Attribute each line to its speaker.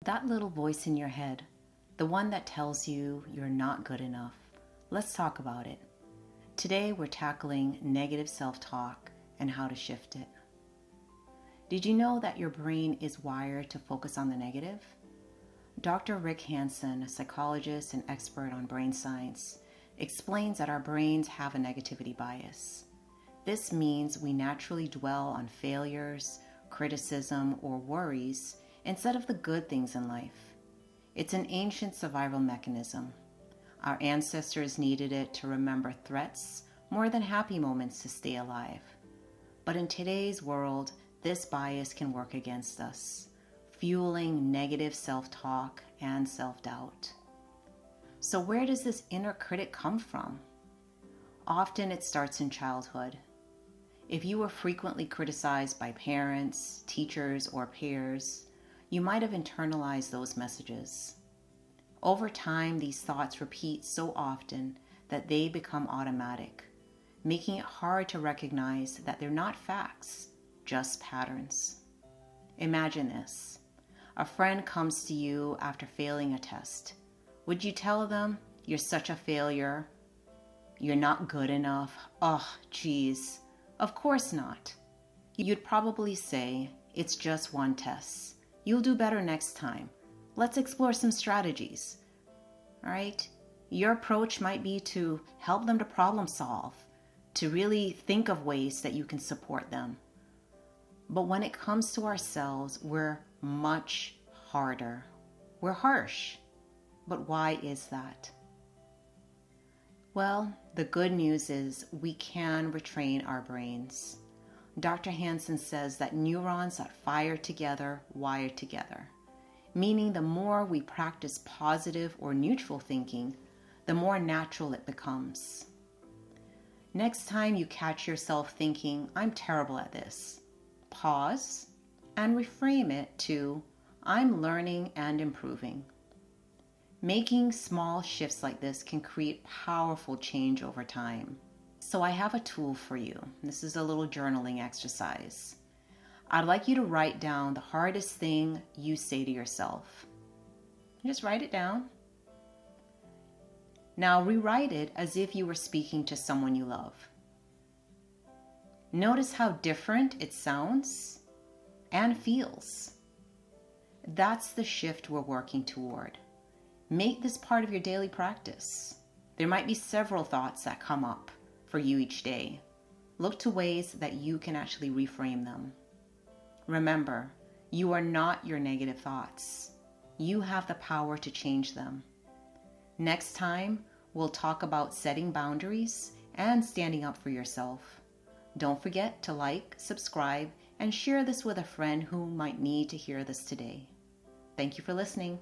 Speaker 1: That little voice in your head, the one that tells you you're not good enough. Let's talk about it. Today we're tackling negative self-talk and how to shift it. Did you know that your brain is wired to focus on the negative? Dr. Rick Hanson, a psychologist and expert on brain science, explains that our brains have a negativity bias. This means we naturally dwell on failures, criticism, or worries instead of the good things in life. It's an ancient survival mechanism. Our ancestors needed it to remember threats more than happy moments to stay alive. But in today's world, this bias can work against us, fueling negative self-talk and self-doubt. So where does this inner critic come from? Often it starts in childhood. If you were frequently criticized by parents, teachers, or peers, you might have internalized those messages. Over time, these thoughts repeat so often that they become automatic, making it hard to recognize that they're not facts, just patterns. Imagine this. A friend comes to you after failing a test. Would you tell them, "You're such a failure. You're not good enough. Oh, geez." Of course not. You'd probably say, "It's just one test. You'll do better next time. Let's explore some strategies." All right? Your approach might be to help them to problem solve, to really think of ways that you can support them. But when it comes to ourselves, we're much harder. We're harsh. But why is that? Well, the good news is we can retrain our brains. Dr. Hanson says that neurons that fire together wire together, meaning the more we practice positive or neutral thinking, the more natural it becomes. Next time you catch yourself thinking, "I'm terrible at this," pause and reframe it to, "I'm learning and improving." Making small shifts like this can create powerful change over time. So I have a tool for you. This is a little journaling exercise. I'd like you to write down the hardest thing you say to yourself. Just write it down. Now rewrite it as if you were speaking to someone you love. Notice how different it sounds and feels. That's the shift we're working toward. Make this part of your daily practice. There might be several thoughts that come up for you each day. Look to ways that you can actually reframe them. Remember, you are not your negative thoughts. You have the power to change them. Next time, we'll talk about setting boundaries and standing up for yourself. Don't forget to like, subscribe, and share this with a friend who might need to hear this today. Thank you for listening.